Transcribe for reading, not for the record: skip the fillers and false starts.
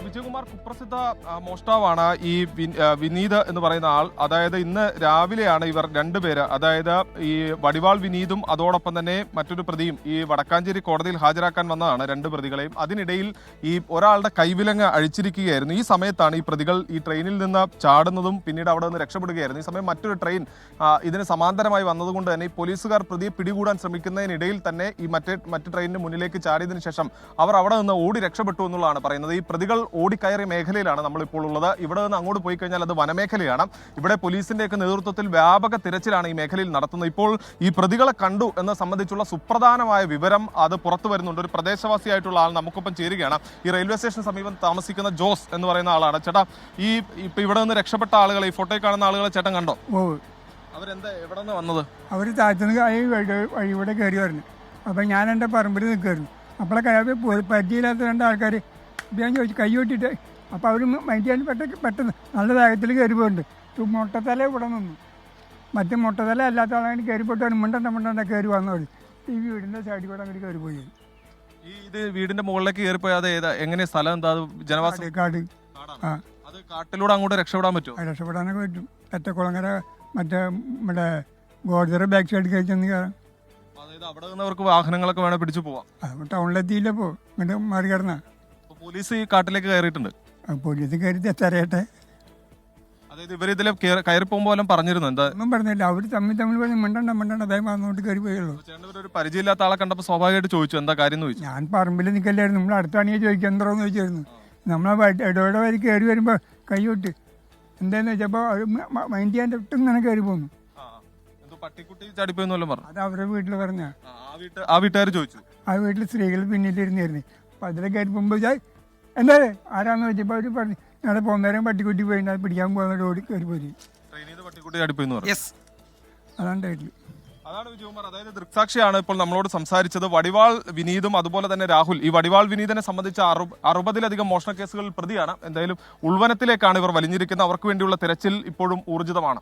വിജയകുമാർ കുപ്രസിദ്ധ മോഷ്ടാവാണ് ഈ വിനീത് എന്ന് പറയുന്ന ആൾ. അതായത് ഇന്ന് രാവിലെയാണ് ഇവർ രണ്ടുപേര്, അതായത് ഈ വടിവാൾ വിനീതും അതോടൊപ്പം തന്നെ മറ്റൊരു പ്രതിയും ഈ വടക്കാഞ്ചേരി കോടതിയിൽ ഹാജരാക്കാൻ വന്നതാണ്, രണ്ട് പ്രതികളെയും. അതിനിടയിൽ ഈ ഒരാളുടെ കൈവിലങ്ങ് അഴിച്ചിരിക്കുകയായിരുന്നു. ഈ സമയത്താണ് ഈ പ്രതികൾ ഈ ട്രെയിനിൽ നിന്ന് ചാടുന്നതും പിന്നീട് അവിടെ നിന്ന് രക്ഷപ്പെടുകയായിരുന്നു. ഈ സമയം മറ്റൊരു ട്രെയിൻ ഇതിന് സമാന്തരമായി വന്നതുകൊണ്ട് തന്നെ ഈ പോലീസുകാർ പ്രതിയെ പിടികൂടാൻ ശ്രമിക്കുന്നതിനിടയിൽ തന്നെ ഈ മറ്റ് ട്രെയിനിന് മുന്നിലേക്ക് ചാടിയതിനു ശേഷം അവർ അവിടെ നിന്ന് ഓടി രക്ഷപ്പെട്ടു എന്നുള്ളതാണ് പറയുന്നത്. ഈ പ്രതികൾ ഓടിക്കയറിയ മേഖലയിലാണ് നമ്മളിപ്പോൾ ഉള്ളത്. ഇവിടെ നിന്ന് അങ്ങോട്ട് പോയി കഴിഞ്ഞാൽ അത് വനമേഖലയാണ്. ഇവിടെ പോലീസിന്റെയൊക്കെ നേതൃത്വത്തിൽ വ്യാപക തിരച്ചിലാണ് ഈ മേഖലയിൽ നടത്തുന്നത്. ഇപ്പോൾ ഈ പ്രതികളെ കണ്ടു എന്ന സംബന്ധിച്ചുള്ള സുപ്രധാനമായ വിവരം അത് പുറത്തു വരുന്നുണ്ട്. ഒരു പ്രദേശവാസിയായിട്ടുള്ള ആൾ നമുക്കൊപ്പം ചേരുകയാണ്. ഈ റെയിൽവേ സ്റ്റേഷൻ സമീപം താമസിക്കുന്ന ജോസ് എന്ന് പറയുന്ന ആളാണ്. ചേട്ടാ, ഇപ്പൊ ഇവിടെ നിന്ന് രക്ഷപ്പെട്ട ആളുകളെ, ഈ ഫോട്ടോയിൽ കാണുന്ന ആളുകളെ ചേട്ടൻ കണ്ടോ? അവരെന്താ എവിടെ നിന്ന് വന്നത്? അവർ താഴ്ത്തുനിന്ന് ഇവിടെ കയറി വരുന്നു. അപ്പം ഞാൻ എൻ്റെ പറമ്പിൽ നിൽക്കുമായിരുന്നു. അപ്പോഴൊക്കെ പരിചയമില്ലാത്ത രണ്ടാൾക്കാർ ഞാൻ ചോദിച്ചു കൈ കൊട്ടിട്ട്. അപ്പോൾ അവർ മൈൻഡ് ചെയ്യാൻ പെട്ടെന്ന് നല്ല വേഗത്തിൽ കയറി പോയിട്ടുണ്ട്. മുട്ടത്തല ഇവിടെ നിന്നു. മറ്റേ മുട്ടത്തല അല്ലാത്ത ആളാണ് കയറി പോയിട്ട് മുണ്ടണ്ട കയറി വന്നവർ ഈ വീടിൻ്റെ സൈഡിൽ കൂടെ അങ്ങോട്ട് കയറി പോയി. ഇത് വീടിന്റെ മുകളിലേക്ക് കയറിപ്പോയി. അത് എങ്ങനെ സ്ഥലം എന്താ? ജനവാസ കാട്. ആ, അത് കാട്ടിലൂടെ അങ്ങോട്ട് രക്ഷപ്പെടാൻ പറ്റുമോ? രക്ഷപ്പെടാനൊക്കെ പറ്റും. എറ്റക്കുളങ്ങര മറ്റേ നമ്മുടെ ഗോഡ്ജറ ബാക്ക് സൈഡ് കഴിച്ചെന്ന് കയറാം. അതായത് അവിടെ നിന്നവർക്ക് വാഹനങ്ങളൊക്കെ വേണം പിടിച്ചു പോവാം. അത് ടൗണിലെത്തിയില്ലപ്പോ ഇങ്ങോട്ട് മറികടന്ന പോലീസ് ഈ കാട്ടിലേക്ക് കയറിയിട്ടുണ്ട്. പോലീസ് കയറി തെറ്ററിയട്ടെ. അതായത് ഇവർ ഇതിലെ കയറി പോകുമ്പോൾ പറഞ്ഞിരുന്നു എന്താ? ഒന്നും പറഞ്ഞില്ല. അവർ തമ്മിൽ പറഞ്ഞ് മിണ്ടണ്ട വേഗം അങ്ങോട്ട് കയറി പോയുള്ളൂ. ഒരു പരിചയമില്ലാത്ത ആളെ കണ്ടപ്പോൾ സ്വാഭാവികമായിട്ട് ചോദിച്ചു എന്താ കാര്യം എന്ന് ചോദിച്ചു. ഞാൻ പറമ്പിൽ നിൽക്കല്ലായിരുന്നു. നമ്മൾ അടുത്താണെങ്കിൽ ചോദിക്കുക എന്തോന്ന് ചോദിച്ചായിരുന്നു. നമ്മളെ ഇടവിടെ വരി കയറി വരുമ്പോൾ കൈ വിട്ട് എന്താന്ന് വെച്ചപ്പോൾ മൈൻഡ് ചെയ്യാൻ ഒട്ടും ഇങ്ങനെ കയറി പോന്നു. പട്ടിക്കുട്ടി ചാടിപ്പോയെന്നല്ലോ പറഞ്ഞു. അത് അവരുടെ വീട്ടിൽ പറഞ്ഞ ആ വീട്ടുകാർ ചോദിച്ചു. ആ വീട്ടിൽ സ്ത്രീകൾ പിന്നിലിരുന്നായിരുന്നു. അപ്പം അതിലെ കയറി പോകുമ്പോൾ എന്താ ആരാന്ന് വെച്ചപ്പോൾ അവർ പറഞ്ഞു ഞങ്ങളുടെ പോകുന്നേരം പട്ടിക്കുട്ടി പോയി അത് പിടിക്കാൻ പോകുന്ന ഓടി കയറി പോയി. അതാണ് ടൈറ്റിൽ. അതാണ് വിജയകുമാർ. അതായത് ദൃക്സാക്ഷിയാണ് ഇപ്പോൾ നമ്മളോട് സംസാരിച്ചത്. വടിവാൾ വിനീതും അതുപോലെ തന്നെ രാഹുൽ. ഈ വടിവാൾ വിനീതിനെ സംബന്ധിച്ച 60-ലധികം മോഷണ കേസുകളിൽ പ്രതിയാണ്. എന്തായാലും ഉൾവനത്തിലേക്കാണ് ഇവർ വലിഞ്ഞിരിക്കുന്നത്. അവർക്ക് വേണ്ടിയുള്ള തിരച്ചിൽ ഇപ്പോഴും ഊർജിതമാണ്.